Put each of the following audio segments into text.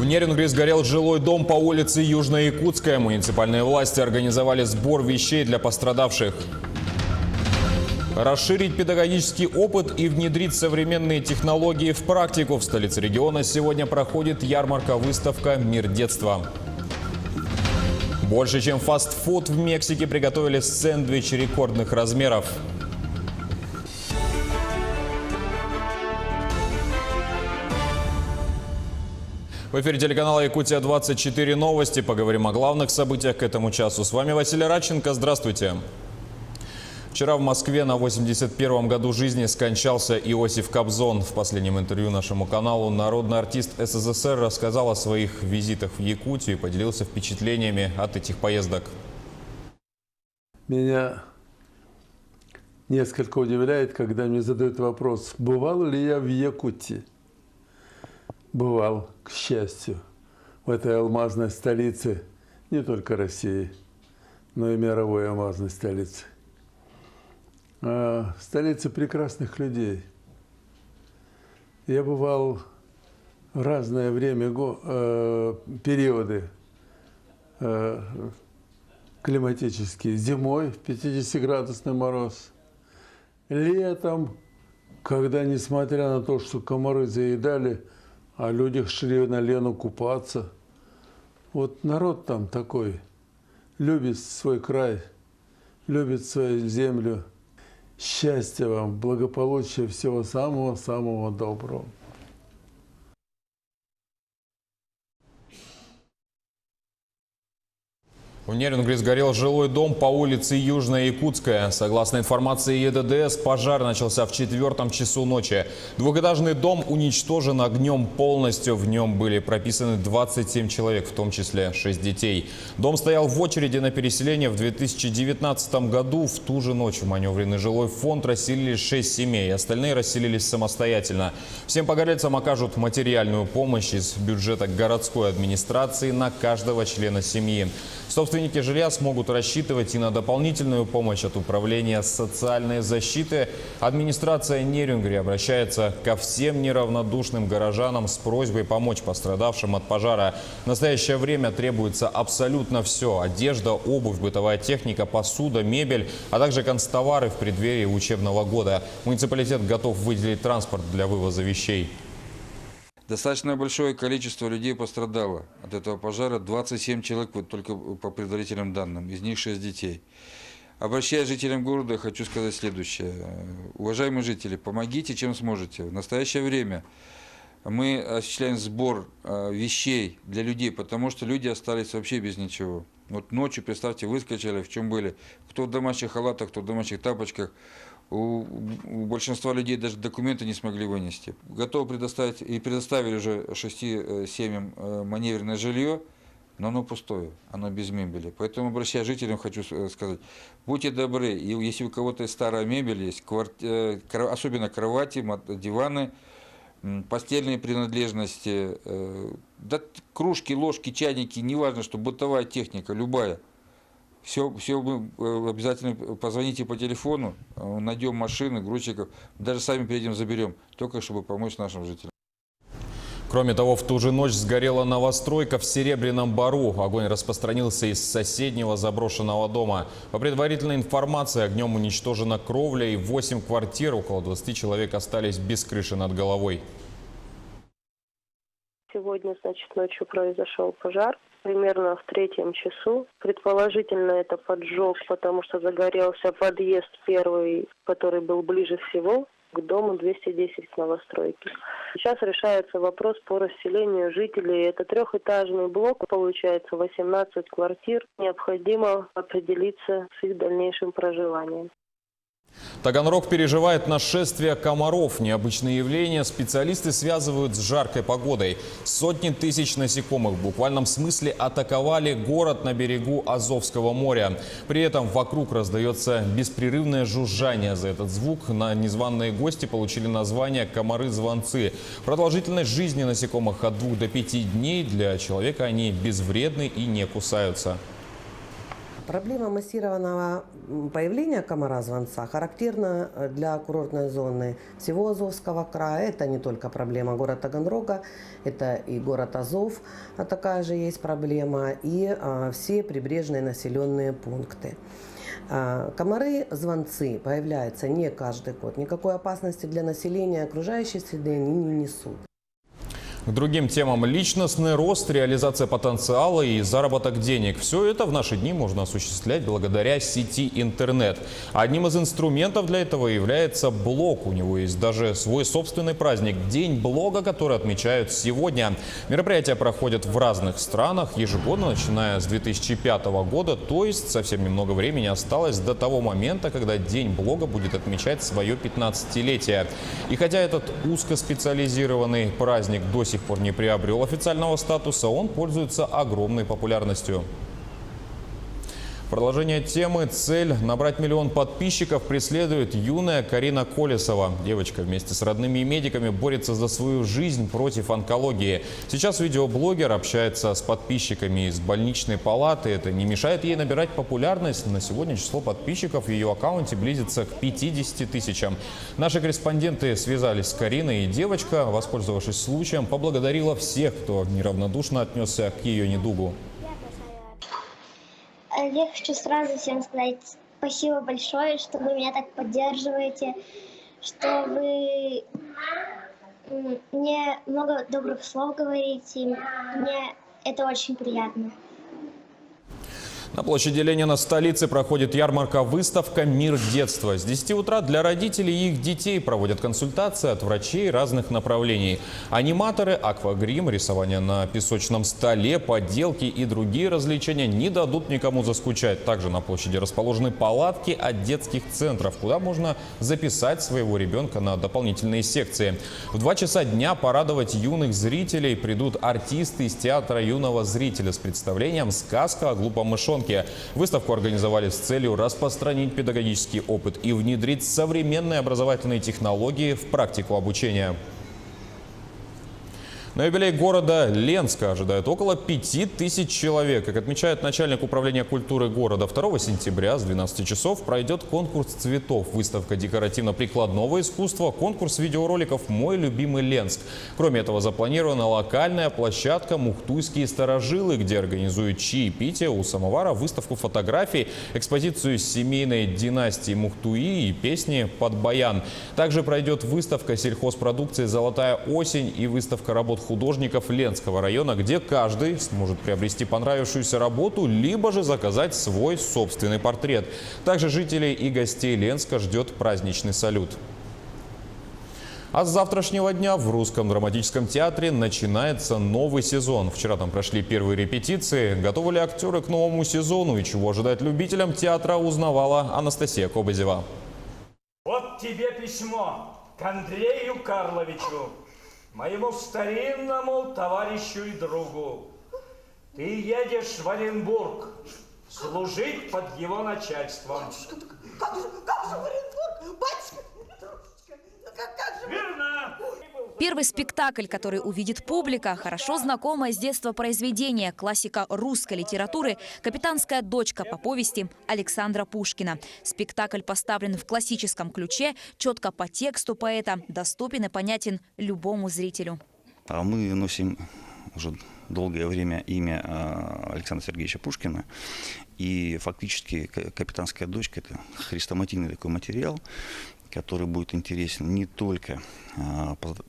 Нерюнгри сгорел жилой дом по улице Южно-Якутская. Муниципальные власти организовали сбор вещей для пострадавших. Расширить педагогический опыт и внедрить современные технологии в практику. В столице региона сегодня проходит ярмарка-выставка «Мир детства». Больше, чем фастфуд, в Мексике приготовили сэндвич рекордных размеров. В эфире телеканала «Якутия-24 новости». Поговорим о главных событиях к этому часу. С вами Василий Радченко. Здравствуйте. Вчера в Москве на 81-м году жизни скончался Иосиф Кобзон. В последнем интервью нашему каналу народный артист СССР рассказал о своих визитах в Якутию и поделился впечатлениями от этих поездок. Меня несколько удивляет, когда мне задают вопрос, бывал ли я в Якутии. Бывал, к счастью, в этой алмазной столице не только России, но и мировой алмазной столице. Столица прекрасных людей. Я бывал в разное время, периоды климатические. Зимой в 50-градусный мороз. Летом, когда, несмотря на то, что комары заедали, а люди шли на Лену купаться. Вот народ там такой, любит свой край, любит свою землю. Счастья вам, благополучия, всего самого-самого доброго. В Нерюнгри сгорел жилой дом по улице Южно-Якутская. Согласно информации ЕДДС, пожар начался в 4 часу ночи. Двухэтажный дом уничтожен огнем полностью. В нем были прописаны 27 человек, в том числе 6 детей. Дом стоял в очереди на переселение в 2019 году. В ту же ночь в маневренный жилой фонд расселились 6 семей. Остальные расселились самостоятельно. Всем погорельцам окажут материальную помощь из бюджета городской администрации на каждого члена семьи. Собственники жилья смогут рассчитывать и на дополнительную помощь от Управления социальной защиты. Администрация Нерюнгри обращается ко всем неравнодушным горожанам с просьбой помочь пострадавшим от пожара. В настоящее время требуется абсолютно все – одежда, обувь, бытовая техника, посуда, мебель, а также канцтовары в преддверии учебного года. Муниципалитет готов выделить транспорт для вывоза вещей. Достаточно большое количество людей пострадало от этого пожара. 27 человек, вот только по предварительным данным, из них 6 детей. Обращаясь к жителям города, хочу сказать следующее. Уважаемые жители, помогите, чем сможете. В настоящее время мы осуществляем сбор вещей для людей, потому что люди остались вообще без ничего. Вот ночью, представьте, выскочили, в чем были. Кто в домашних халатах, кто в домашних тапочках. У большинства людей даже документы не смогли вынести. Готовы предоставить и предоставили уже 6 семьям маневренное жилье, но оно пустое, оно без мебели. Поэтому, обращаясь к жителям, хочу сказать, будьте добры, и если у кого-то старая мебель есть, особенно кровати, диваны, постельные принадлежности, да, кружки, ложки, чайники, неважно, что бытовая техника, любая. Все мы обязательно позвоните по телефону, найдем машины, грузчиков, даже сами приедем, заберем, только чтобы помочь нашим жителям. Кроме того, в ту же ночь сгорела новостройка в Серебряном Бору. Огонь распространился из соседнего заброшенного дома. По предварительной информации, огнем уничтожена кровля и 8 квартир. Около 20 человек остались без крыши над головой. Сегодня, значит, ночью произошел пожар. Примерно в 3 часу. Предположительно, это поджог, потому что загорелся подъезд первый, который был ближе всего к дому 210 к новостройке. Сейчас решается вопрос по расселению жителей. Это 3-этажный блок, получается 18 квартир. Необходимо определиться с их дальнейшим проживанием. Таганрог переживает нашествие комаров. Необычные явления специалисты связывают с жаркой погодой. Сотни тысяч насекомых в буквальном смысле атаковали город на берегу Азовского моря. При этом вокруг раздается беспрерывное жужжание. За этот звук незваные гости получили название комары-звонцы. Продолжительность жизни насекомых от 2 до 5 дней. Для человека они безвредны и не кусаются. Проблема массированного появления комара-звонца характерна для курортной зоны всего Азовского края. Это не только проблема города Таганрога, это и город Азов, а такая же есть проблема, и все прибрежные населенные пункты. Комары-звонцы появляются не каждый год. Никакой опасности для населения окружающей среды они не несут. К другим темам: личностный рост, реализация потенциала и заработок денег. Все это в наши дни можно осуществлять благодаря сети интернет. Одним из инструментов для этого является блог. У него есть даже свой собственный праздник – День блога, который отмечают сегодня. Мероприятия проходят в разных странах ежегодно, начиная с 2005 года. То есть совсем немного времени осталось до того момента, когда День блога будет отмечать свое 15-летие. И хотя этот узкоспециализированный праздник до сих пор не приобрел официального статуса, он пользуется огромной популярностью. Продолжение темы. Цель – набрать 1 миллион подписчиков преследует юная Карина Колесова. Девочка вместе с родными и медиками борется за свою жизнь против онкологии. Сейчас видеоблогер общается с подписчиками из больничной палаты. Это не мешает ей набирать популярность. На сегодня число подписчиков в ее аккаунте близится к 50 тысячам. Наши корреспонденты связались с Кариной, и девочка, воспользовавшись случаем, поблагодарила всех, кто неравнодушно отнесся к ее недугу. Я хочу сразу всем сказать спасибо большое, что вы меня так поддерживаете, что вы мне много добрых слов говорите. Мне это очень приятно. На площади Ленина столицы проходит ярмарка-выставка «Мир детства». С 10 утра для родителей и их детей проводят консультации от врачей разных направлений. Аниматоры, аквагрим, рисование на песочном столе, поделки и другие развлечения не дадут никому заскучать. Также на площади расположены палатки от детских центров, куда можно записать своего ребенка на дополнительные секции. В 2 часа дня порадовать юных зрителей придут артисты из театра юного зрителя с представлением «Сказка о глупом мышонке». Выставку организовали с целью распространить педагогический опыт и внедрить современные образовательные технологии в практику обучения. На юбилей города Ленска ожидают около 5000 человек. Как отмечает начальник управления культуры города, 2 сентября с 12 часов пройдет конкурс цветов, выставка декоративно-прикладного искусства, конкурс видеороликов «Мой любимый Ленск». Кроме этого, запланирована локальная площадка «Мухтуйские старожилы», где организуют чаепитие у самовара, выставку фотографий, экспозицию семейной династии Мухтуи и песни под баян. Также пройдет выставка сельхозпродукции «Золотая осень» и выставка работ художников Ленского района, где каждый сможет приобрести понравившуюся работу, либо же заказать свой собственный портрет. Также жителей и гостей Ленска ждет праздничный салют. А с завтрашнего дня в Русском драматическом театре начинается новый сезон. Вчера там прошли первые репетиции. Готовы ли актеры к новому сезону и чего ожидать любителям театра, узнавала Анастасия Кобызева. Вот тебе письмо к Андрею Карловичу, моему старинному товарищу и другу. Ты едешь в Оренбург служить под его начальством. Батюшка, как же в Оренбург? Батюшка, ну как же? Верно. Первый спектакль, который увидит публика, хорошо знакомое с детства произведение, классика русской литературы «Капитанская дочка» по повести Александра Пушкина. Спектакль поставлен в классическом ключе, четко по тексту поэта, доступен и понятен любому зрителю. Мы носим уже долгое время имя Александра Сергеевича Пушкина. И фактически «Капитанская дочка» – это хрестоматийный такой материал, который будет интересен не только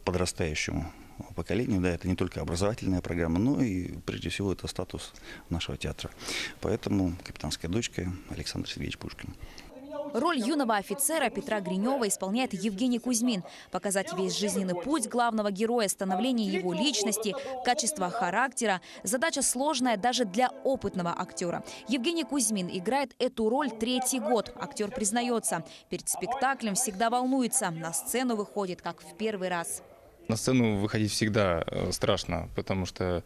подрастающему поколению, да, это не только образовательная программа, но и прежде всего это статус нашего театра. Поэтому «Капитанская дочка» Александр Сергеевич Пушкин. Роль юного офицера Петра Гринева исполняет Евгений Кузьмин. Показать весь жизненный путь главного героя, становление его личности, качество характера – задача сложная даже для опытного актера. Евгений Кузьмин играет эту роль 3-й год. Актер признается, перед спектаклем всегда волнуется, на сцену выходит как в первый раз. На сцену выходить всегда страшно, потому что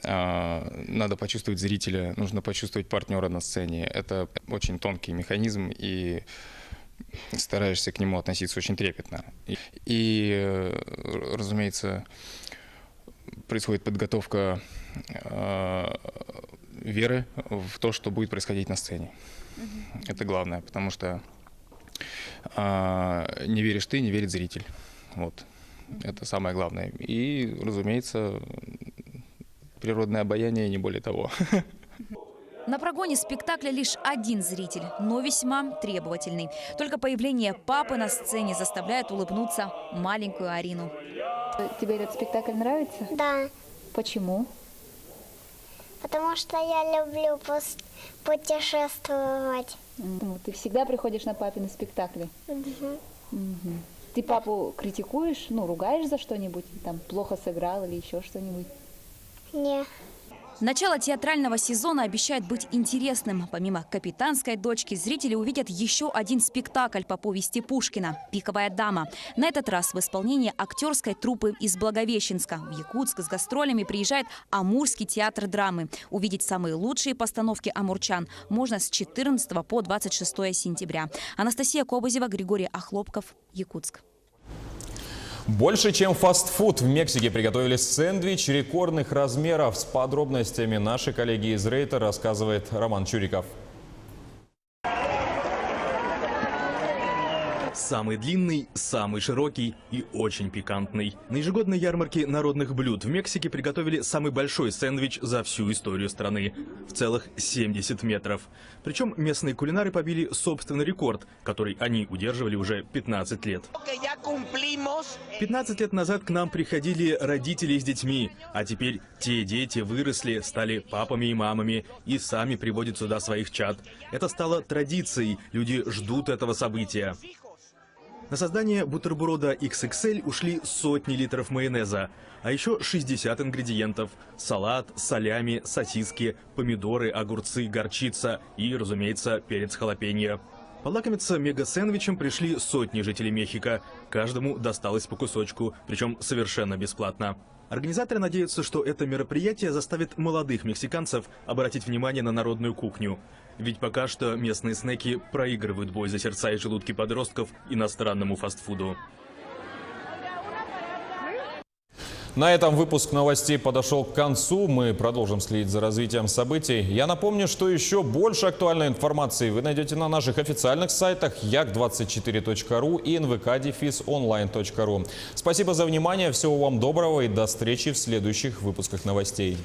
надо почувствовать зрителя, нужно почувствовать партнера на сцене. Это очень тонкий механизм, и стараешься к нему относиться очень трепетно. И разумеется, происходит подготовка веры в то, что будет происходить на сцене. Это главное, потому что не веришь ты, не верит зритель. Вот. Это самое главное. И, разумеется, природное обаяние, не более того. На прогоне спектакля лишь один зритель, но весьма требовательный. Только появление папы на сцене заставляет улыбнуться маленькую Арину. Тебе этот спектакль нравится? Да, Почему? потому что я люблю путешествовать. Ты всегда приходишь на папины спектакли? Ты папу критикуешь, ругаешь за что-нибудь? Там плохо сыграл или еще что-нибудь? Не. Начало театрального сезона обещает быть интересным. Помимо «Капитанской дочки», зрители увидят еще один спектакль по повести Пушкина «Пиковая дама». На этот раз в исполнении актерской труппы из Благовещенска. В Якутск с гастролями приезжает Амурский театр драмы. Увидеть самые лучшие постановки амурчан можно с 14 по 26 сентября. Анастасия Кобызева, Григорий Охлопков, Якутск. Больше, чем фастфуд. В Мексике приготовили сэндвич рекордных размеров. С подробностями наши коллеги из Рейтер рассказывает Роман Чуриков. Самый длинный, самый широкий и очень пикантный. На ежегодной ярмарке народных блюд в Мексике приготовили самый большой сэндвич за всю историю страны. В целых 70 метров. Причем местные кулинары побили собственный рекорд, который они удерживали уже 15 лет. 15 лет назад к нам приходили родители с детьми, а теперь те дети выросли, стали папами и мамами и сами приводят сюда своих чад. Это стало традицией, люди ждут этого события. На создание бутерброда XXL ушли сотни литров майонеза, а еще 60 ингредиентов – салат, солями, сосиски, помидоры, огурцы, горчица и, разумеется, перец халапеньо. Полакомиться мега-сэндвичем пришли сотни жителей Мехико. Каждому досталось по кусочку, причем совершенно бесплатно. Организаторы надеются, что это мероприятие заставит молодых мексиканцев обратить внимание на народную кухню. Ведь пока что местные снеки проигрывают бой за сердца и желудки подростков иностранному фастфуду. На этом выпуск новостей подошел к концу. Мы продолжим следить за развитием событий. Я напомню, что еще больше актуальной информации вы найдете на наших официальных сайтах yak24.ru и nvk-online.ru. Спасибо за внимание, всего вам доброго и до встречи в следующих выпусках новостей.